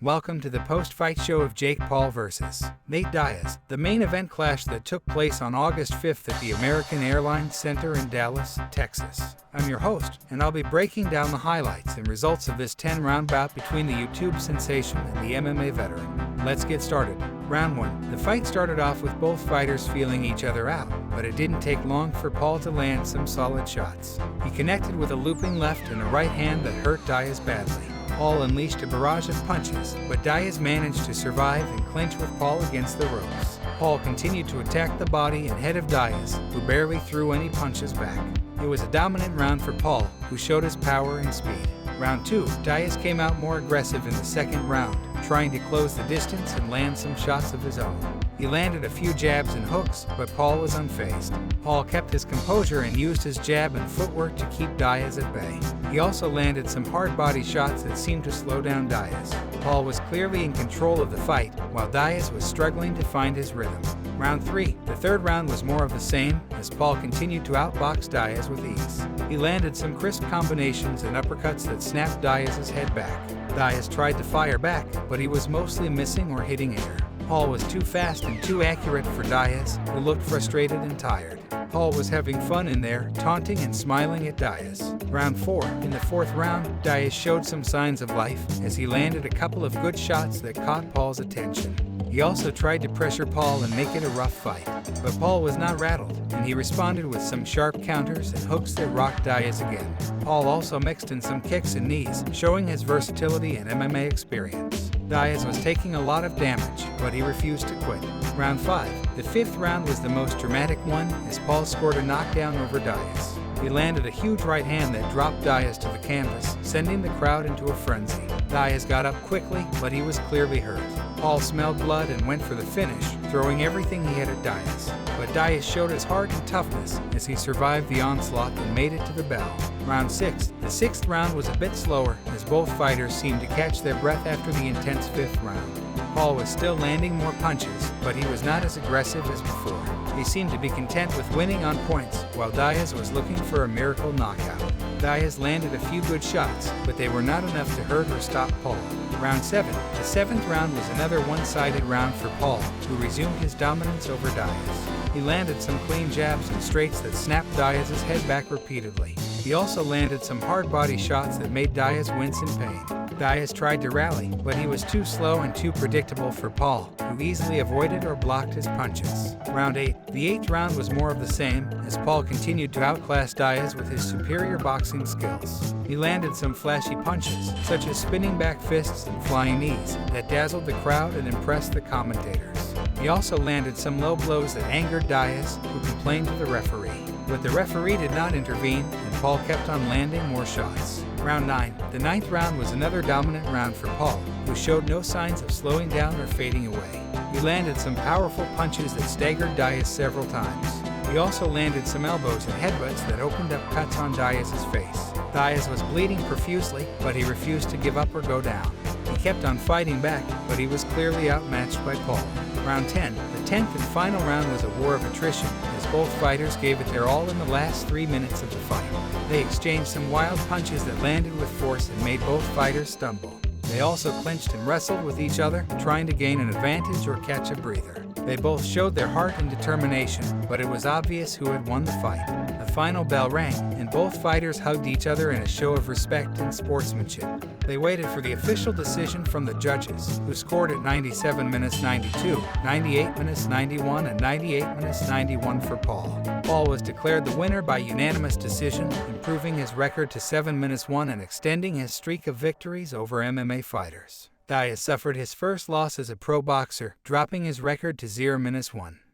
Welcome to the post-fight show of Jake Paul vs. Nate Diaz, the main event clash that took place on August 5th at the American Airlines Center in Dallas, Texas. I'm your host, and I'll be breaking down the highlights and results of this 10-round bout between the YouTube sensation and the MMA veteran. Let's get started. Round 1. The fight started off with both fighters feeling each other out, but it didn't take long for Paul to land some solid shots. He connected with a looping left and a right hand that hurt Diaz badly. Paul unleashed a barrage of punches, but Diaz managed to survive and clinch with Paul against the ropes. Paul continued to attack the body and head of Diaz, who barely threw any punches back. It was a dominant round for Paul, who showed his power and speed. Round 2, Diaz came out more aggressive in the second round, trying to close the distance and land some shots of his own. He landed a few jabs and hooks, but Paul was unfazed. Paul kept his composure and used his jab and footwork to keep Diaz at bay. He also landed some hard body shots that seemed to slow down Diaz. Paul was clearly in control of the fight, while Diaz was struggling to find his rhythm. Round 3. The third round was more of the same, as Paul continued to outbox Diaz with ease. He landed some crisp combinations and uppercuts that snapped Diaz's head back. Diaz tried to fire back, but he was mostly missing or hitting air. Paul was too fast and too accurate for Diaz, who looked frustrated and tired. Paul was having fun in there, taunting and smiling at Diaz. Round 4. In the fourth round, Diaz showed some signs of life, as he landed a couple of good shots that caught Paul's attention. He also tried to pressure Paul and make it a rough fight, but Paul was not rattled, and he responded with some sharp counters and hooks that rocked Diaz again. Paul also mixed in some kicks and knees, showing his versatility and MMA experience. Diaz was taking a lot of damage, but he refused to quit. Round 5. The fifth round was the most dramatic one, as Paul scored a knockdown over Diaz. He landed a huge right hand that dropped Diaz to the canvas, sending the crowd into a frenzy. Diaz got up quickly, but he was clearly hurt. Paul smelled blood and went for the finish, throwing everything he had at Diaz. But Diaz showed his heart and toughness as he survived the onslaught and made it to the bell. Round 6. The sixth round was a bit slower, as both fighters seemed to catch their breath after the intense fifth round. Paul was still landing more punches, but he was not as aggressive as before. He seemed to be content with winning on points, while Diaz was looking for a miracle knockout. Diaz landed a few good shots, but they were not enough to hurt or stop Paul. Round 7. The seventh round was another one-sided round for Paul, who resumed his dominance over Diaz. He landed some clean jabs and straights that snapped Diaz's head back repeatedly. He also landed some hard body shots that made Diaz wince in pain. Diaz tried to rally, but he was too slow and too predictable for Paul, who easily avoided or blocked his punches. Round 8. The eighth round was more of the same, as Paul continued to outclass Diaz with his superior boxing skills. He landed some flashy punches, such as spinning back fists and flying knees, that dazzled the crowd and impressed the commentators. He also landed some low blows that angered Diaz, who complained to the referee. But the referee did not intervene, and Paul kept on landing more shots. Round 9. The ninth round was another dominant round for Paul, who showed no signs of slowing down or fading away. He landed some powerful punches that staggered Diaz several times. He also landed some elbows and headbutts that opened up cuts on Diaz's face. Diaz was bleeding profusely, but he refused to give up or go down. He kept on fighting back, but he was clearly outmatched by Paul. Round 10. The 10th and final round was a war of attrition, as both fighters gave it their all in the last 3 minutes of the fight. They exchanged some wild punches that landed with force and made both fighters stumble. They also clinched and wrestled with each other, trying to gain an advantage or catch a breather. They both showed their heart and determination, but it was obvious who had won the fight. The final bell rang, and both fighters hugged each other in a show of respect and sportsmanship. They waited for the official decision from the judges, who scored at 97 minutes 92, 98 minutes 91, and 98 minutes 91 for Paul. Paul was declared the winner by unanimous decision, improving his record to 7-1 and extending his streak of victories over MMA fighters. Diaz suffered his first loss as a pro boxer, dropping his record to 0-1.